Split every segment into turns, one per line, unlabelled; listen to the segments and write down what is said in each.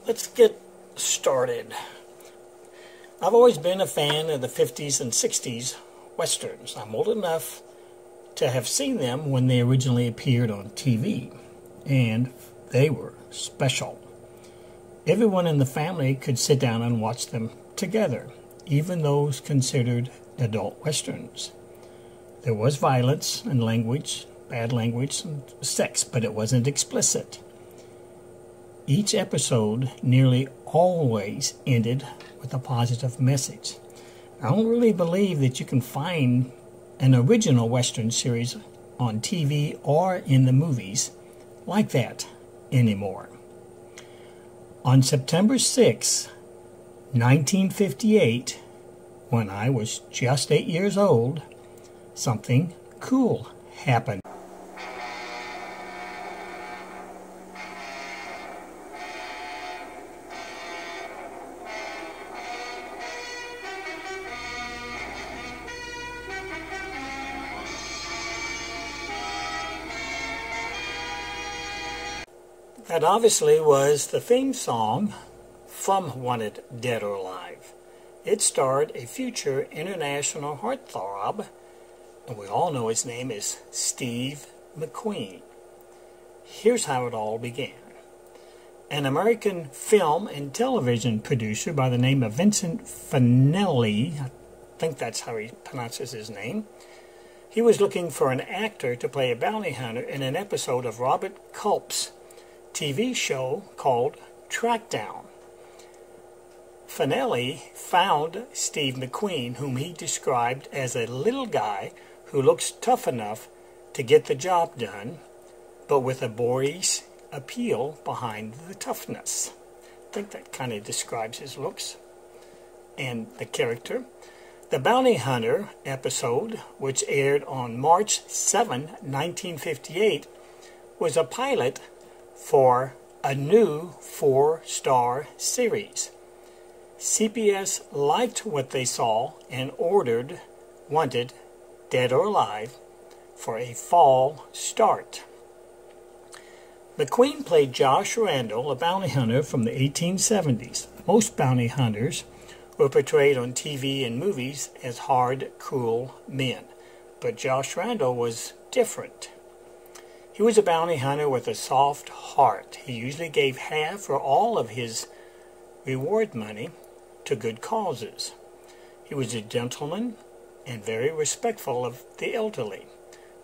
Let's get started. I've always been a fan of the 50s and 60s Westerns. I'm old enough to have seen them when they originally appeared on TV, and they were special. Everyone in the family could sit down and watch them together, even those considered adult Westerns. There was violence and language, bad language, and sex, but it wasn't explicit. Each episode nearly always ended with a positive message. I don't really believe that you can find an original Western series on TV or in the movies like that anymore. On September 6, 1958, when I was just 8 years old, something cool happened. That obviously was the theme song from Wanted Dead or Alive. It starred a future international heartthrob, and we all know his name is Steve McQueen. Here's how it all began. An American film and television producer by the name of Vincent Finelli, I think that's how he pronounces his name, he was looking for an actor to play a bounty hunter in an episode of Robert Culp's TV show called Trackdown. Finelli found Steve McQueen, whom he described as a little guy who looks tough enough to get the job done, but with a boyish appeal behind the toughness. I think that kind of describes his looks and the character. The Bounty Hunter episode, which aired on March 7, 1958, was a pilot for a new 4-star series. CBS liked what they saw and wanted Dead or Alive for a fall start. McQueen played Josh Randall, a bounty hunter from the 1870s. Most bounty hunters were portrayed on TV and movies as hard, cruel men, but Josh Randall was different. He was a bounty hunter with a soft heart. He usually gave half or all of his reward money to good causes. He was a gentleman and very respectful of the elderly,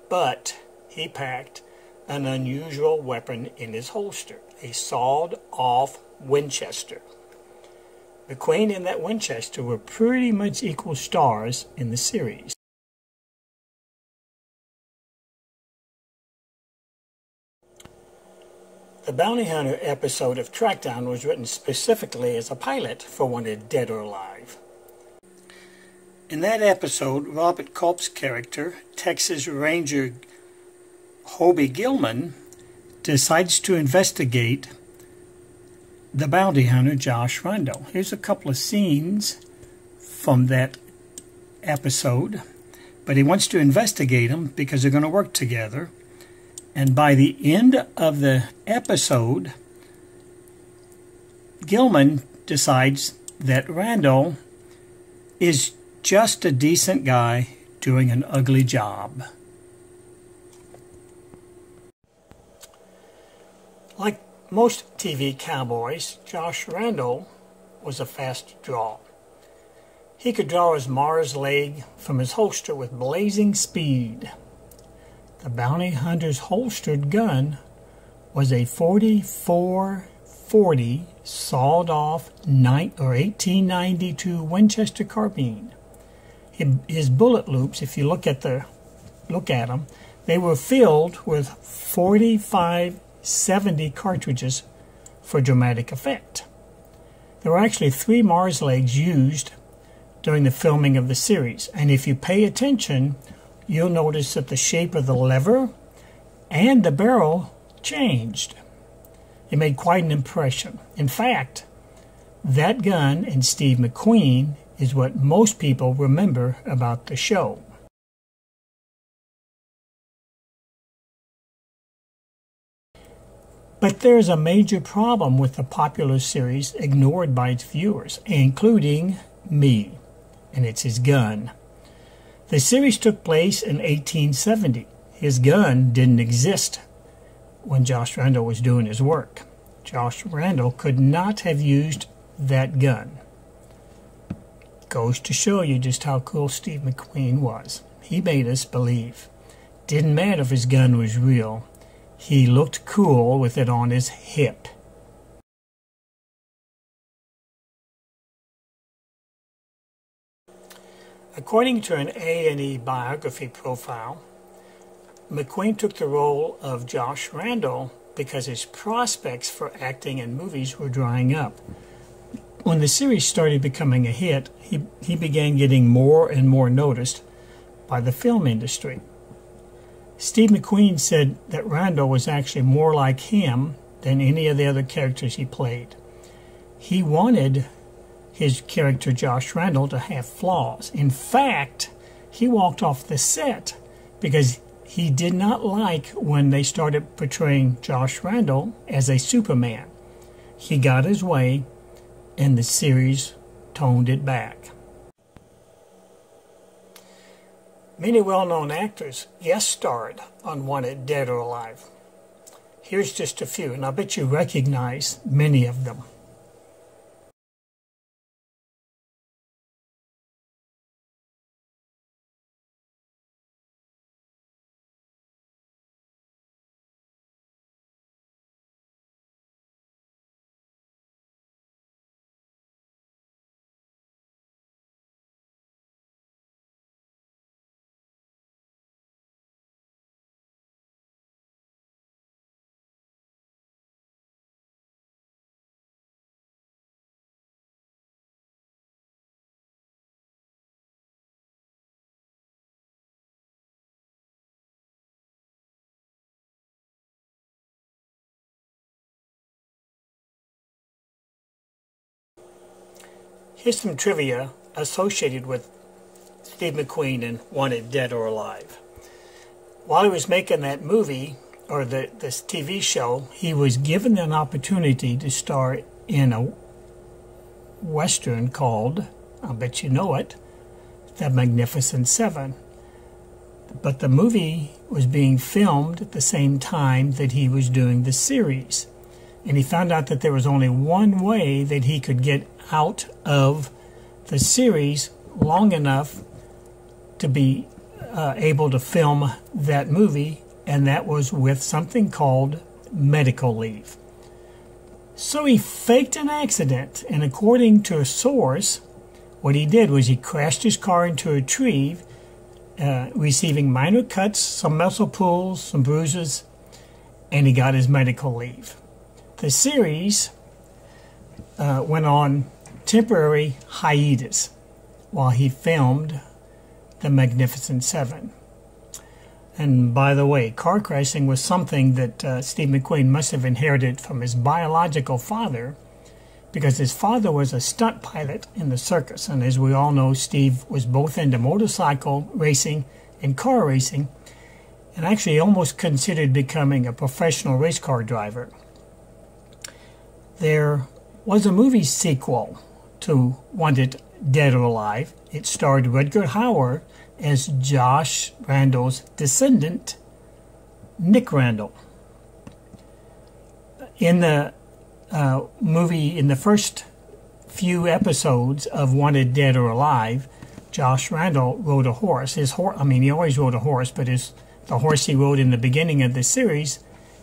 but he packed an unusual weapon in his holster, a sawed-off Winchester. McQueen and that Winchester were pretty much equal stars in the series. The Bounty Hunter episode of Trackdown was written specifically as a pilot for Wanted Dead or Alive. In that episode, Robert Culp's character, Texas Ranger Hobie Gilman, decides to investigate the bounty hunter Josh Randall. Here's a couple of scenes from that episode, but he wants to investigate him because they're going to work together. And by the end of the episode, Gilman decides that Randall is just a decent guy doing an ugly job. Like most TV cowboys, Josh Randall was a fast draw. He could draw his Mars leg from his holster with blazing speed. The bounty hunter's holstered gun was a 44-40 sawed-off 1892 Winchester carbine. His bullet loops, if you look at them, they were filled with 45-70 cartridges for dramatic effect. There were actually 3 Mars legs used during the filming of the series, and if you pay attention, you'll notice that the shape of the lever and the barrel changed. It made quite an impression. In fact, that gun and Steve McQueen is what most people remember about the show. But there's a major problem with the popular series ignored by its viewers, including me, and it's his gun. The series took place in 1870. His gun didn't exist when Josh Randall was doing his work. Josh Randall could not have used that gun. Goes to show you just how cool Steve McQueen was. He made us believe. Didn't matter if his gun was real. He looked cool with it on his hip. According to an A&E biography profile, McQueen took the role of Josh Randall because his prospects for acting in movies were drying up. When the series started becoming a hit, he began getting more and more noticed by the film industry. Steve McQueen said that Randall was actually more like him than any of the other characters he played. He wanted his character Josh Randall to have flaws. In fact, he walked off the set because he did not like when they started portraying Josh Randall as a Superman. He got his way, and the series toned it back. Many well-known actors guest-starred on Wanted Dead or Alive. Here's just a few, and I bet you recognize many of them. Here's some trivia associated with Steve McQueen and Wanted Dead or Alive. While he was making that movie, or this TV show, he was given an opportunity to star in a Western called, I'll bet you know it, The Magnificent Seven. But the movie was being filmed at the same time that he was doing the series. And he found out that there was only one way that he could get out of the series long enough to be able to film that movie, and that was with something called medical leave. So he faked an accident, and according to a source, what he did was he crashed his car into a tree, receiving minor cuts, some muscle pulls, some bruises, and he got his medical leave. The series went on temporary hiatus while he filmed The Magnificent Seven. And by the way, car crashing was something that Steve McQueen must have inherited from his biological father, because his father was a stunt pilot in the circus. And as we all know, Steve was both into motorcycle racing and car racing, and actually almost considered becoming a professional race car driver. There was a movie sequel to Wanted Dead or Alive. It starred Rutger Hauer as Josh Randall's descendant, Nick Randall. In the movie, in the first few episodes of Wanted Dead or Alive, Josh Randall rode a horse. He always rode a horse, but the horse he rode in the beginning of the series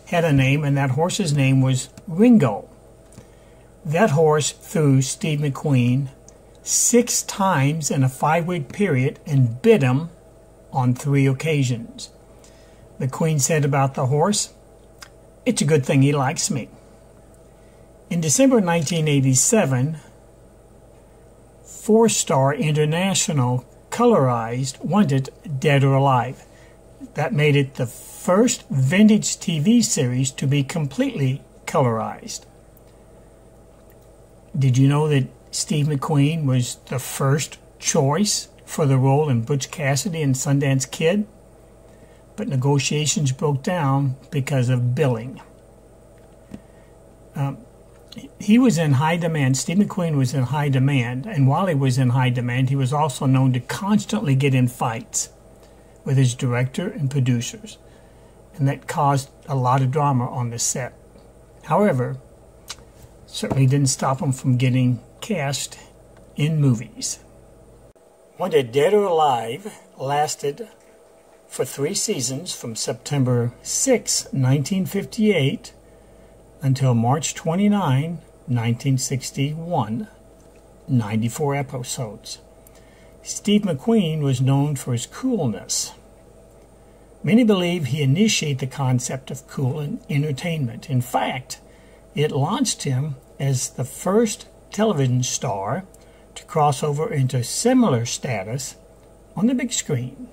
had a name, and that horse's name was Ringo. That horse threw Steve McQueen 6 times in a 5-week period and bit him on 3 occasions. McQueen said about the horse, "It's a good thing he likes me." In December 1987, 4-Star International colorized Wanted Dead or Alive. That made it the first vintage TV series to be completely colorized. Did you know that Steve McQueen was the first choice for the role in Butch Cassidy and Sundance Kid? But negotiations broke down because of billing. he was in high demand. Steve McQueen was in high demand, and while he was in high demand, he was also known to constantly get in fights with his director and producers, and that caused a lot of drama on the set. However, certainly didn't stop him from getting cast in movies. Wanted Dead or Alive lasted for 3 seasons from September 6, 1958 until March 29, 1961, 94 episodes. Steve McQueen was known for his coolness. Many believe he initiated the concept of cool entertainment. In fact, it launched him as the first television star to cross over into similar status on the big screen.